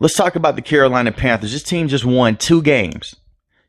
Let's talk about the Carolina Panthers. This team just won 2 games.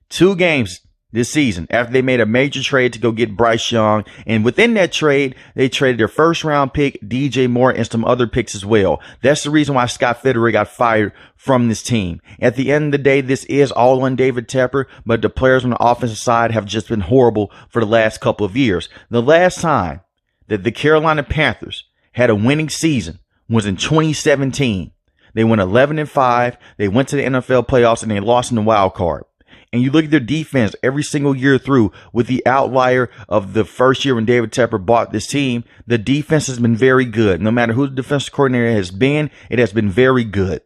2 games this season after they made a major trade to go get Bryce Young. And within that trade, they traded their first round pick, DJ Moore, and some other picks as well. That's the reason why Scott Fitterer got fired from this team. At the end of the day, this is all on David Tepper, but the players on the offensive side have just been horrible for the last couple of years. The last time that the Carolina Panthers had a winning season was in 2017. They went 11-5. They went to the NFL playoffs and they lost in the wild card. And you look at their defense every single year through, with the outlier of the first year when David Tepper bought this team, the defense has been very good. No matter who the defensive coordinator has been, it has been very good.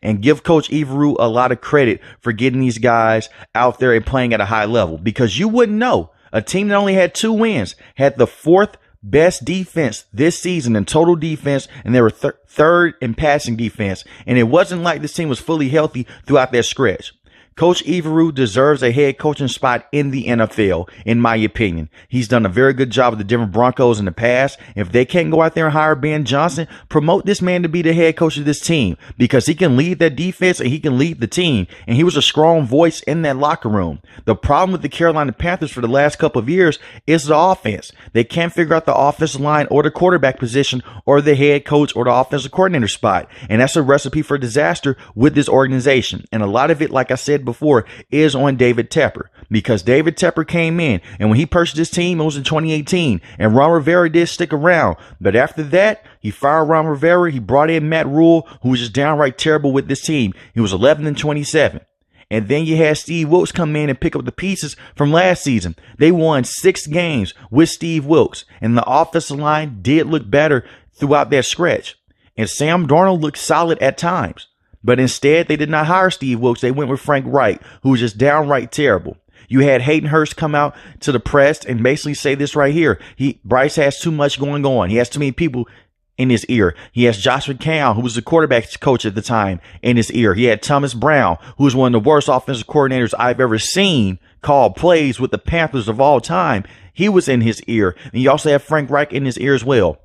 And give Coach Eberle a lot of credit for getting these guys out there and playing at a high level, because you wouldn't know. A team that only had 2 wins had the 4th best defense this season in total defense, and they were third in passing defense. And it wasn't like this team was fully healthy throughout that stretch. Coach Eberle deserves a head coaching spot in the NFL, in my opinion. He's done a very good job with the Denver Broncos in the past. If they can't go out there and hire Ben Johnson, promote this man to be the head coach of this team, because he can lead that defense and he can lead the team. And he was a strong voice in that locker room. The problem with the Carolina Panthers for the last couple of years is the offense. They can't figure out the offensive line or the quarterback position or the head coach or the offensive coordinator spot. And that's a recipe for disaster with this organization. And a lot of it, like I said before, is on David Tepper, because David Tepper came in, and when he purchased this team, it was in 2018, and Ron Rivera did stick around. But after that, he fired Ron Rivera. He brought in Matt Rule, who was just downright terrible with this team. He was 11-27. And then you had Steve Wilks come in and pick up the pieces from last season. They won 6 games with Steve Wilks, and the offensive line did look better throughout that stretch. And Sam Darnold looked solid at times. But instead, they did not hire Steve Wilks. They went with Frank Reich, who was just downright terrible. You had Hayden Hurst come out to the press and basically say this right here. Bryce has too much going on. He has too many people in his ear. He has Josh McCown, who was the quarterback's coach at the time, in his ear. He had Thomas Brown, who was one of the worst offensive coordinators I've ever seen call plays with the Panthers of all time. He was in his ear. And you also have Frank Reich in his ear as well.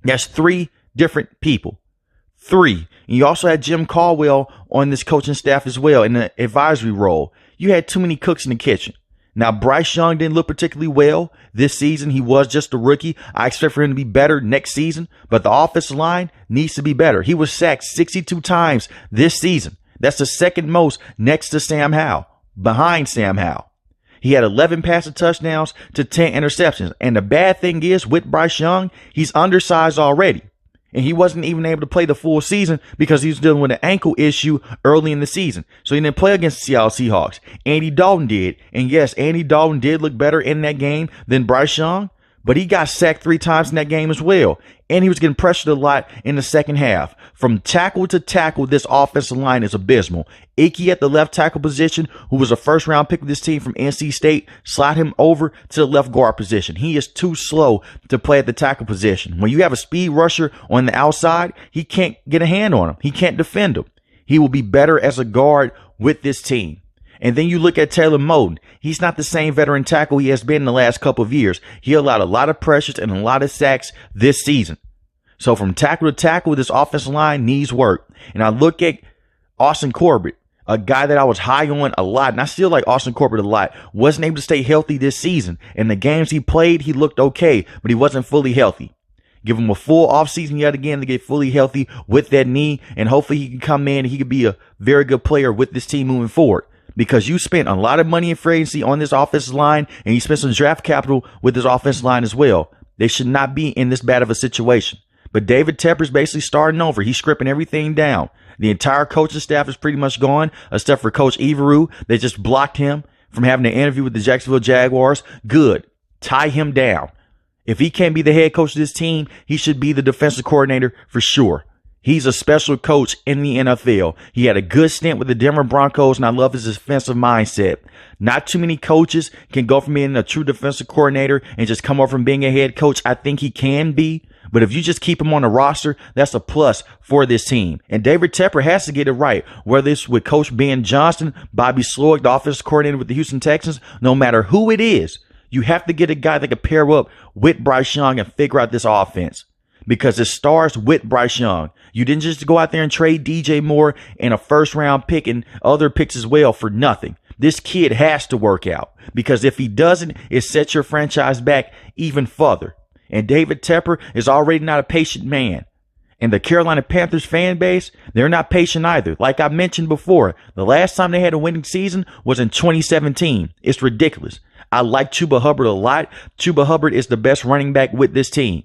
That's 3 different people. 3. And you also had Jim Caldwell on this coaching staff as well in the advisory role. You had too many cooks in the kitchen. Now, Bryce Young didn't look particularly well this season. He was just a rookie. I expect for him to be better next season, but the offensive line needs to be better. He was sacked 62 times this season. That's the 2nd most next to Sam Howell, behind Sam Howell. He had 11 passing touchdowns to 10 interceptions. And the bad thing is, with Bryce Young, he's undersized already. And he wasn't even able to play the full season because he was dealing with an ankle issue early in the season. So he didn't play against the Seattle Seahawks. Andy Dalton did. And yes, Andy Dalton did look better in that game than Bryce Young, but he got sacked 3 times in that game as well. And he was getting pressured a lot in the second half. From tackle to tackle, this offensive line is abysmal. Ickey at the left tackle position, who was a first-round pick of this team from NC State, slide him over to the left guard position. He is too slow to play at the tackle position. When you have a speed rusher on the outside, he can't get a hand on him. He can't defend him. He will be better as a guard with this team. And then you look at Taylor Moton. He's not the same veteran tackle he has been in the last couple of years. He allowed a lot of pressures and a lot of sacks this season. So from tackle to tackle, this offensive line needs work. And I look at Austin Corbett, a guy that I was high on a lot, and I still like Austin Corbett a lot, wasn't able to stay healthy this season. In the games he played, he looked okay, but he wasn't fully healthy. Give him a full offseason yet again to get fully healthy with that knee, and hopefully he can come in and he can be a very good player with this team moving forward. Because you spent a lot of money in free agency on this offensive line, and you spent some draft capital with this offensive line as well. They should not be in this bad of a situation. But David Tepper's basically starting over. He's stripping everything down. The entire coaching staff is pretty much gone, except for Coach Eberle. They just blocked him from having an interview with the Jacksonville Jaguars. Good. Tie him down. If he can't be the head coach of this team, he should be the defensive coordinator for sure. He's a special coach in the NFL. He had a good stint with the Denver Broncos, and I love his defensive mindset. Not too many coaches can go from being a true defensive coordinator and just come over from being a head coach. I think he can be. But if you just keep him on the roster, that's a plus for this team. And David Tepper has to get it right, whether it's with Coach Ben Johnson, Bobby Slowick, the offensive coordinator with the Houston Texans, no matter who it is, you have to get a guy that can pair up with Bryce Young and figure out this offense. because it starts with Bryce Young. You didn't just go out there and trade DJ Moore and a first round pick and other picks as well for nothing. This kid has to work out, because if he doesn't, it sets your franchise back even further. And David Tepper is already not a patient man. And the Carolina Panthers fan base, they're not patient either. Like I mentioned before, the last time they had a winning season was in 2017. It's ridiculous. I like Chuba Hubbard a lot. Chuba Hubbard is the best running back with this team.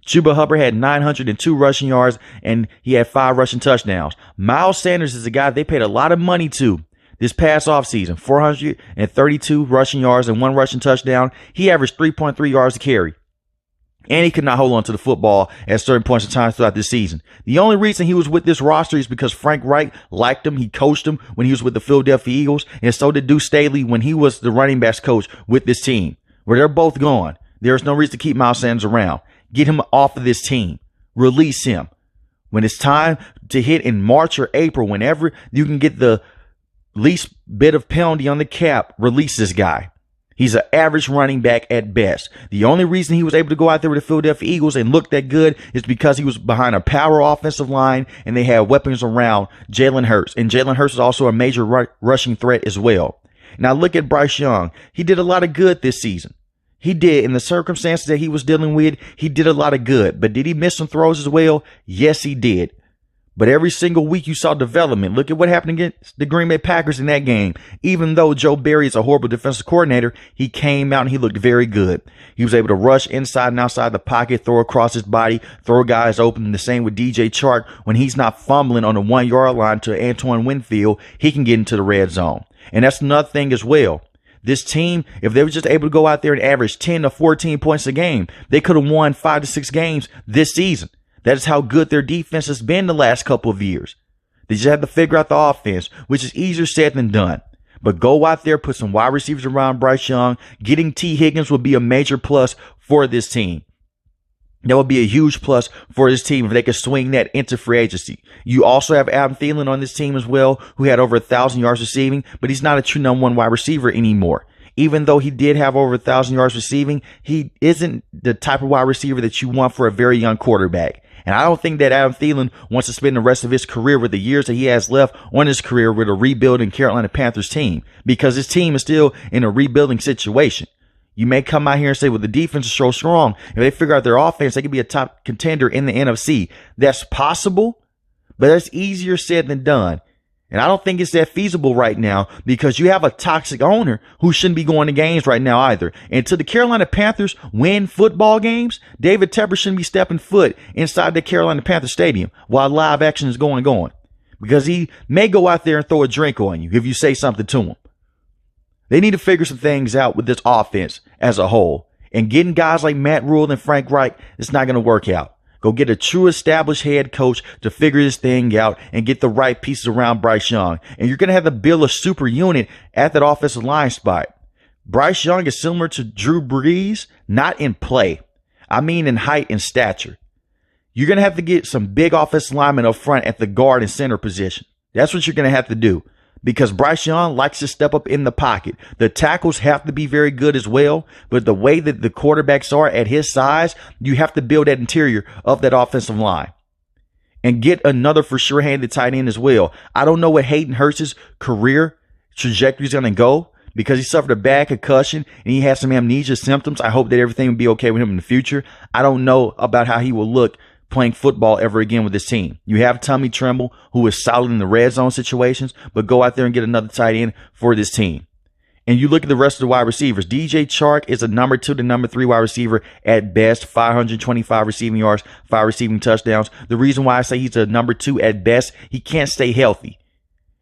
Chuba Hubbard had 902 rushing yards and he had 5 rushing touchdowns. Miles Sanders is a guy they paid a lot of money to this past offseason. 432 rushing yards and 1 rushing touchdown. He averaged 3.3 yards a carry. And he could not hold on to the football at certain points in time throughout this season. The only reason he was with this roster is because Frank Reich liked him. He coached him when he was with the Philadelphia Eagles. And so did Deuce Staley when he was the running backs coach with this team. Where they're both gone. There's no reason to keep Miles Sanders around. Get him off of this team. Release him. When it's time to hit in March or April, whenever you can get the least bit of penalty on the cap, release this guy. He's an average running back at best. The only reason he was able to go out there with the Philadelphia Eagles and look that good is because he was behind a power offensive line and they had weapons around Jalen Hurts. And Jalen Hurts is also a major rushing threat as well. Now look at Bryce Young. He did a lot of good this season. He did. In the circumstances that he was dealing with, he did a lot of good. But did he miss some throws as well? Yes, he did. But every single week you saw development. Look at what happened against the Green Bay Packers in that game. Even though Joe Barry is a horrible defensive coordinator, he came out and he looked very good. He was able to rush inside and outside the pocket, throw across his body, throw guys open. The same with DJ Chark. When he's not fumbling on the 1-yard line to Antoine Winfield, he can get into the red zone. And that's another thing as well. This team, if they were just able to go out there and average 10 to 14 points a game, they could have won 5 to 6 games this season. That is how good their defense has been the last couple of years. They just have to figure out the offense, which is easier said than done. But go out there, put some wide receivers around Bryce Young. Getting T. Higgins would be a major plus for this team. That would be a huge plus for this team if they could swing that into free agency. You also have Adam Thielen on this team as well, who had over 1,000 yards receiving, but he's not a true number 1 wide receiver anymore. Even though he did have over 1,000 yards receiving, he isn't the type of wide receiver that you want for a very young quarterback. And I don't think that Adam Thielen wants to spend the rest of his career with the years that he has left on his career with a rebuilding Carolina Panthers team, because his team is still in a rebuilding situation. You may come out here and say, well, the defense is so strong. If they figure out their offense, they could be a top contender in the NFC. That's possible, but that's easier said than done. And I don't think it's that feasible right now, because you have a toxic owner who shouldn't be going to games right now either. And until the Carolina Panthers win football games, David Tepper shouldn't be stepping foot inside the Carolina Panthers stadium while live action is going on. Because he may go out there and throw a drink on you if you say something to him. They need to figure some things out with this offense as a whole. And getting guys like Matt Rule and Frank Reich, it's not going to work out. Go get a true established head coach to figure this thing out and get the right pieces around Bryce Young. And you're going to have to build a super unit at that offensive line spot. Bryce Young is similar to Drew Brees, not in play. I mean in height and stature. You're going to have to get some big offensive linemen up front at the guard and center position. That's what you're going to have to do. Because Bryce Young likes to step up in the pocket. The tackles have to be very good as well. But the way that the quarterbacks are at his size, you have to build that interior of that offensive line. And get another for sure handed tight end as well. I don't know what Hayden Hurst's career trajectory is going to go, because he suffered a bad concussion and he has some amnesia symptoms. I hope that everything will be okay with him in the future. I don't know about how he will look playing football ever again with this team. You have Tommy Tremble, who is solid in the red zone situations, but go out there and get another tight end for this team. And you look at the rest of the wide receivers. DJ Chark is a number 2 to number 3 wide receiver at best. 525 receiving yards, 5 receiving touchdowns. The reason why I say he's a number 2 at best, he can't stay healthy.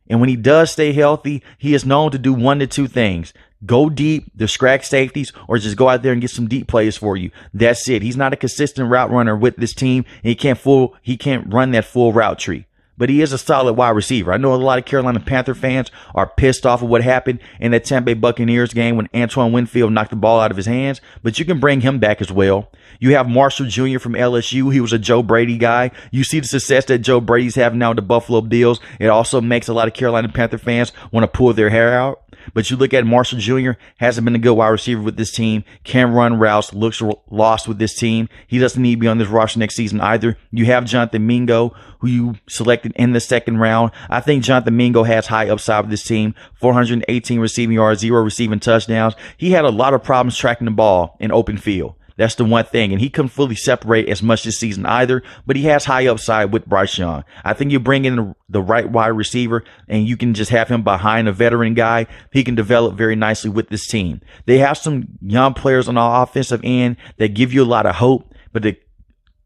And when he does stay healthy, he is known to do 1 to 2 things. Go deep, distract safeties, or just go out there and get some deep plays for you. That's it. He's not a consistent route runner with this team. He can't run that full route tree. but he is a solid wide receiver. I know a lot of Carolina Panther fans are pissed off of what happened in that Tampa Bay Buccaneers game when Antoine Winfield knocked the ball out of his hands, but you can bring him back as well. You have Marshall Jr. from LSU. He was a Joe Brady guy. You see the success that Joe Brady's having now with the Buffalo Bills. It also makes a lot of Carolina Panther fans want to pull their hair out. But you look at Marshall Jr., hasn't been a good wide receiver with this team. Can't run routes, looks lost with this team. He doesn't need to be on this roster next season either. You have Jonathan Mingo, who you selected in the second round. I think Jonathan Mingo has high upside with this team. 418 receiving yards, 0 receiving touchdowns. He had a lot of problems tracking the ball in open field. That's the one thing. And he couldn't fully separate as much this season either, but he has high upside with Bryce Young. I think you bring in the right wide receiver and you can just have him behind a veteran guy. He can develop very nicely with this team. They have some young players on the offensive end that give you a lot of hope, but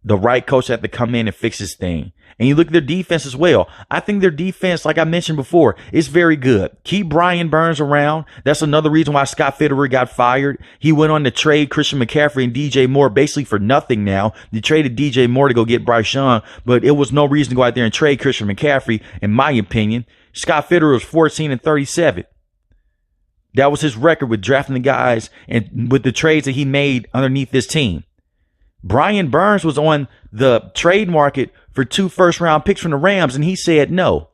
the right coach had to come in and fix his thing. And you look at their defense as well. I think their defense, like I mentioned before, is very good. Keep Brian Burns around. That's another reason why Scott Fitterer got fired. He went on to trade Christian McCaffrey and DJ Moore basically for nothing now. They traded DJ Moore to go get Bryce Young, but it was no reason to go out there and trade Christian McCaffrey, in my opinion. Scott Fitterer was 14-37. That was his record with drafting the guys and with the trades that he made underneath this team. Brian Burns was on the trade market for 2 first-round picks from the Rams, and he said no.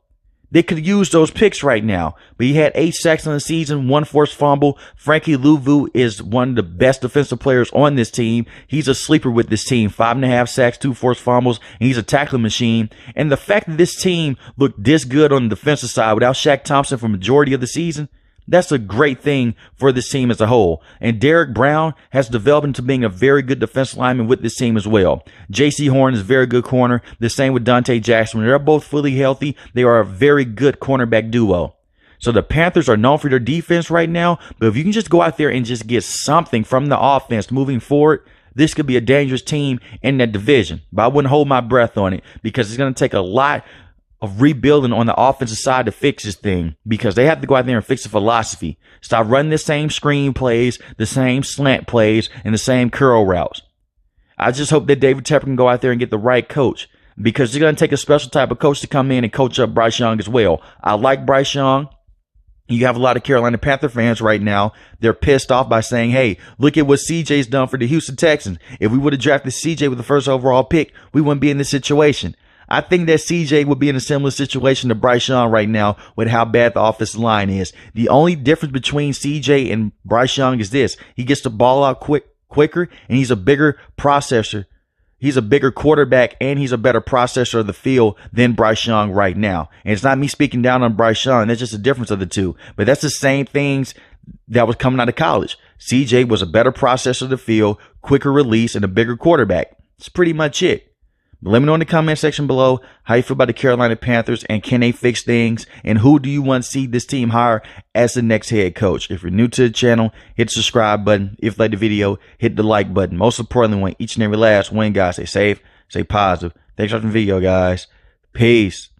They could use those picks right now. But he had 8 sacks in the season, 1 forced fumble. Frankie Louvu is one of the best defensive players on this team. He's a sleeper with this team. 5.5 sacks, 2 forced fumbles, and he's a tackling machine. And the fact that this team looked this good on the defensive side without Shaq Thompson for the majority of the season, that's a great thing for this team as a whole. And Derek Brown has developed into being a very good defensive lineman with this team as well. J.C. Horn is a very good corner. The same with Dante Jackson. When they're both fully healthy, they are a very good cornerback duo. So the Panthers are known for their defense right now, but if you can just go out there and just get something from the offense moving forward, this could be a dangerous team in that division. But I wouldn't hold my breath on it because it's going to take a lot of rebuilding on the offensive side to fix this thing, because they have to go out there and fix the philosophy. Stop running the same screen plays, the same slant plays, and the same curl routes. I just hope that David Tepper can go out there and get the right coach, because it's going to take a special type of coach to come in and coach up Bryce Young as well. I like Bryce Young. You have a lot of Carolina Panther fans right now. They're pissed off by saying, hey, look at what CJ's done for the Houston Texans. If we would have drafted CJ with the first overall pick, we wouldn't be in this situation. I think that CJ would be in a similar situation to Bryce Young right now with how bad the offensive line is. The only difference between CJ and Bryce Young is this. He gets the ball out quicker, and he's a bigger processor. He's a bigger quarterback, and he's a better processor of the field than Bryce Young right now. And it's not me speaking down on Bryce Young. That's just a difference of the two. But that's the same things that was coming out of college. CJ was a better processor of the field, quicker release, and a bigger quarterback. That's pretty much it. Let me know in the comment section below how you feel about the Carolina Panthers and can they fix things, and who do you want to see this team hire as the next head coach. If you're new to the channel, hit the subscribe button. If you like the video, hit the like button. Most importantly, we want each and every last one, guys, stay safe, stay positive. Thanks for watching the video, guys. Peace.